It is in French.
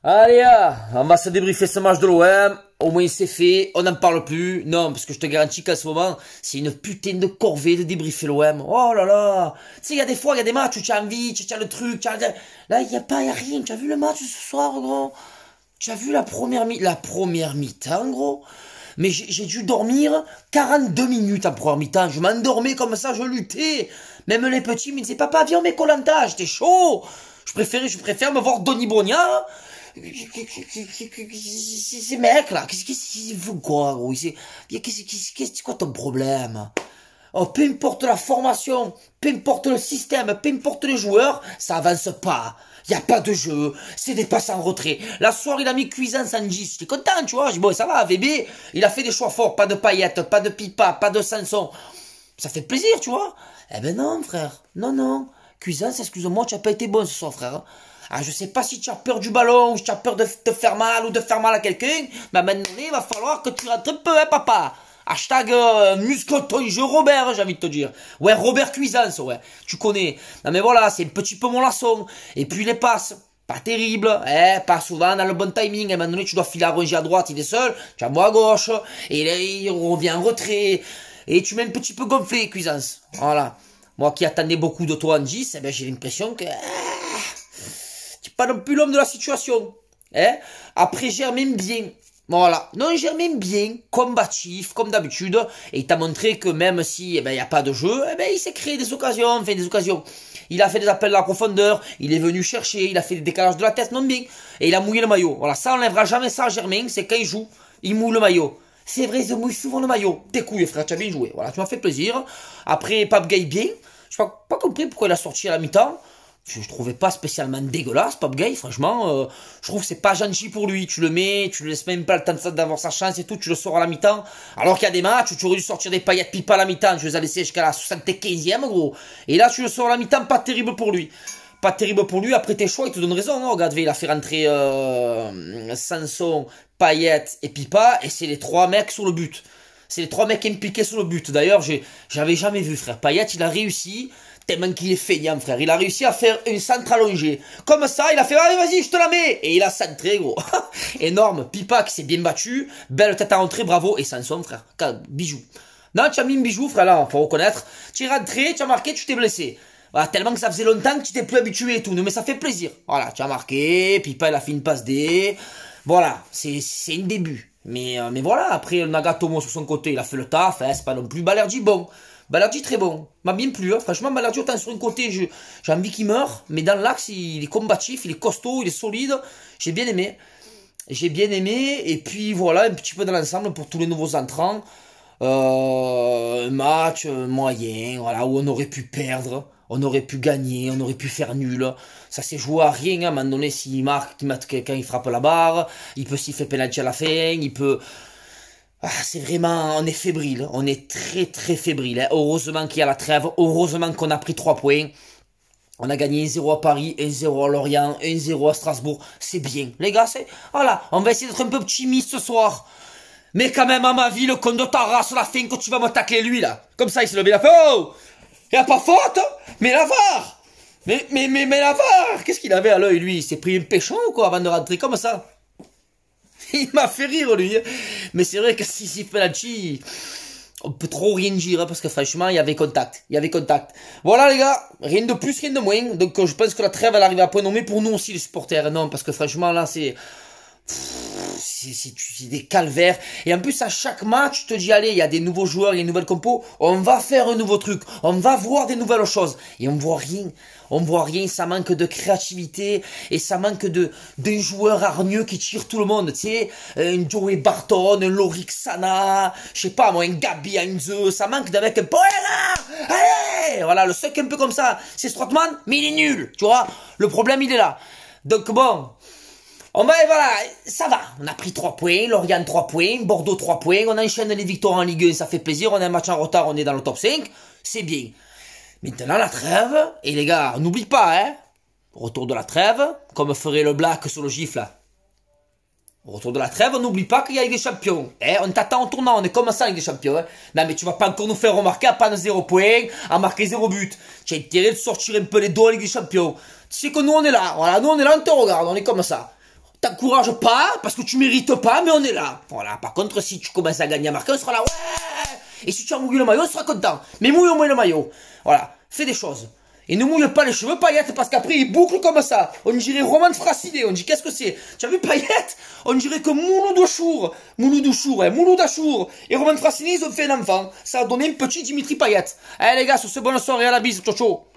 Allez, on va se débriefer ce match de l'OM. Au moins c'est fait, on n'en parle plus. Non, parce que je te garantis qu'à ce moment, c'est une putain de corvée de débriefer l'OM. Oh là là. Tu sais, il y a des fois, il y a des matchs où tu as envie, tu as le truc, là, il y a rien. Tu as vu le match ce soir, gros? Tu as vu la première mi-temps, gros? Mais j'ai dû dormir 42 minutes en première mi-temps. Je m'endormais comme ça, je luttais. Même les petits me disaient, papa, viens, on met Koh Lanta. J'étais chaud. Je préfère me voir Donny Brogna. Ces mecs là, qu'est-ce qu'ils font quoi, gros? C'est quoi ton problème? Oh, peu importe la formation, peu importe le système, peu importe les joueurs, ça avance pas. Y a pas de jeu, c'est des passes en retrait. La soirée, il a mis Cuisance en 10. J'étais content, tu vois. J'ai dit, bon, ça va, VB, il a fait des choix forts. Pas de Payet, pas de Pipa, pas de Sanson. Ça fait plaisir, tu vois. Eh ben non, frère. Non. Cuisance, excuse-moi, tu as pas été bon ce soir, frère. Ah, je sais pas si tu as peur du ballon, ou si tu as peur de te faire mal, ou de faire mal à quelqu'un. Mais maintenant, il va falloir que tu rentres un peu, hein, papa. Hashtag muscle ton jeu Robert, j'ai envie de te dire. Ouais, Robert Cuisance, ouais. Tu connais. Non mais voilà, c'est un petit peu mon laçon. Et puis les passes, pas terrible, pas souvent dans le bon timing. À un moment donné, tu dois filer à Rongier à droite, il est seul. Tu as moi à gauche. Et là, il revient en retrait. Et tu m'as un petit peu gonflé, Cuisance. Voilà. Moi qui attendais beaucoup de toi en 10, eh ben, j'ai l'impression que... tu n'es pas non plus l'homme de la situation. Après, Germain bien. Voilà. Non, Germain bien, combatif, comme d'habitude. Et il t'a montré que même si il n'y a pas de jeu, il s'est créé des occasions, Il a fait des appels à la profondeur, il est venu chercher, il a fait des décalages de la tête, non bien. Et il a mouillé le maillot. Voilà, ça on n'enlèvera jamais ça à Germain, c'est quand il joue, il mouille le maillot. C'est vrai, il mouille souvent le maillot. Tes couilles, frère, tu as bien joué. Voilà, tu m'as fait plaisir. Après, Pape Gay bien. Je n'ai pas compris pourquoi il a sorti à la mi-temps. Je trouvais pas spécialement dégueulasse, Pape Gay, franchement, je trouve que c'est pas gentil pour lui, tu le mets, tu le laisses même pas le temps d'avoir sa chance et tout, tu le sors à la mi-temps, alors qu'il y a des matchs où tu aurais dû sortir des paillettes Pipa à la mi-temps, tu les as laissés jusqu'à la 75e, gros, et là tu le sors à la mi-temps, pas terrible pour lui. Pas terrible pour lui, après tes choix, il te donne raison, hein. Regarde, il a fait rentrer Sanson, Payet et Pipa, et c'est les trois mecs sur le but. C'est les trois mecs impliqués sur le but. D'ailleurs, j'avais jamais vu, frère. Payet, il a réussi, tellement qu'il est feignant, frère. Il a réussi à faire une centre allongée. Comme ça, il a fait, allez, vas-y, je te la mets. Et il a centré, gros. Énorme. Pipa qui s'est bien battu. Belle tête à rentrer, bravo. Et Sanson, frère. Bijou. Non, tu as mis un bijou, frère, là, faut reconnaître. Tu es rentré, tu as marqué, tu t'es blessé. Voilà, tellement que ça faisait longtemps que tu t'es plus habitué et tout. Mais ça fait plaisir. Voilà, tu as marqué. Pipa, il a fait une passe D. Voilà, c'est un début. Mais voilà, après, Nagatomo sur son côté, il a fait le taf. C'est pas non plus Balerdi bon. Balerdi très bon. M'a bien plu. Hein. Franchement, Balerdi, autant sur un côté, j'ai envie qu'il meure. Mais dans l'axe, il est combatif, il est costaud, il est solide. J'ai bien aimé. Et puis voilà, un petit peu dans l'ensemble pour tous les nouveaux entrants. Un match moyen, voilà, où on aurait pu perdre, on aurait pu gagner, on aurait pu faire nul. Ça s'est joué à rien, hein. À un moment donné, s'il marque, quand il frappe la barre, il peut siffler penalty à la fin, il peut... Ah, c'est vraiment, on est fébrile, on est très très fébrile. Hein. Heureusement qu'il y a la trêve, heureusement qu'on a pris 3 points. On a gagné 1-0 à Paris, 1-0 à Lorient, 1-0 à Strasbourg. C'est bien. Les gars, c'est... Voilà, on va essayer d'être un peu optimiste ce soir. Mais quand même, à ma vie, le con de ta race, la fin, quand tu vas me tacler lui, là. Comme ça, il s'est levé, il a fait, oh! Il a pas faute! Mais la VAR! Mais la VAR! Qu'est-ce qu'il avait à l'œil, lui? Il s'est pris un péchon ou quoi, avant de rentrer comme ça? Il m'a fait rire, lui. Mais c'est vrai que si penalty, on peut trop rien dire, hein, parce que franchement, il y avait contact. Il y avait contact. Voilà, les gars. Rien de plus, rien de moins. Donc, je pense que la trêve, elle arrive à point nommé pour nous aussi, les supporters. Non, parce que franchement, là, c'est des calvaires. Et en plus, à chaque match, tu te dis, allez, il y a des nouveaux joueurs, il y a une nouvelle compo, on va faire un nouveau truc, on va voir des nouvelles choses. Et on voit rien, ça manque de créativité, et ça manque d'un joueur hargneux qui tire tout le monde, tu sais, un Joey Barton, un Lorik Sana, je sais pas moi, un Gabi Heinze, ça manque d'un mec un peu, allez, voilà, le seul un peu comme ça, c'est Strootman, mais il est nul, tu vois, le problème il est là. Donc bon, voilà, ça va. On a pris 3 points, Lorient 3 points, Bordeaux 3 points, on enchaîne les victoires en Ligue 1, ça fait plaisir, on a un match en retard, on est dans le top 5, c'est bien. Maintenant la trêve, et les gars, n'oublie pas, hein, retour de la trêve, comme ferait le Black sur le gifle, là. Retour de la trêve, on n'oublie pas qu'il y a Ligue des Champions. On t'attend en tournant, on est comme ça Ligue des Champions. Hein. Non mais tu vas pas encore nous faire remarquer à prendre 0 points, à marquer 0 but. Tu as intérêt de sortir un peu les doigts à Ligue des Champions. Tu sais que nous on est là, voilà, nous on est là, on te regarde, on est comme ça. t'encourage pas, parce que tu mérites pas, mais on est là. Voilà. Par contre, si tu commences à gagner à marquer, on sera là, ouais. Et si tu as mouillé le maillot, on sera content. Mais mouille au moins le maillot. Voilà. Fais des choses. Et ne mouille pas les cheveux paillettes, parce qu'après, ils bouclent comme ça. On dirait Roman Frassiné. On dit, qu'est-ce que c'est? Tu as vu paillettes? On dirait que Mouloud Achour et Roman Frassiné, ils ont fait un enfant. Ça a donné un petit Dimitri Payet. Allez les gars, sur ce bonne soirée, à la bise, ciao ciao.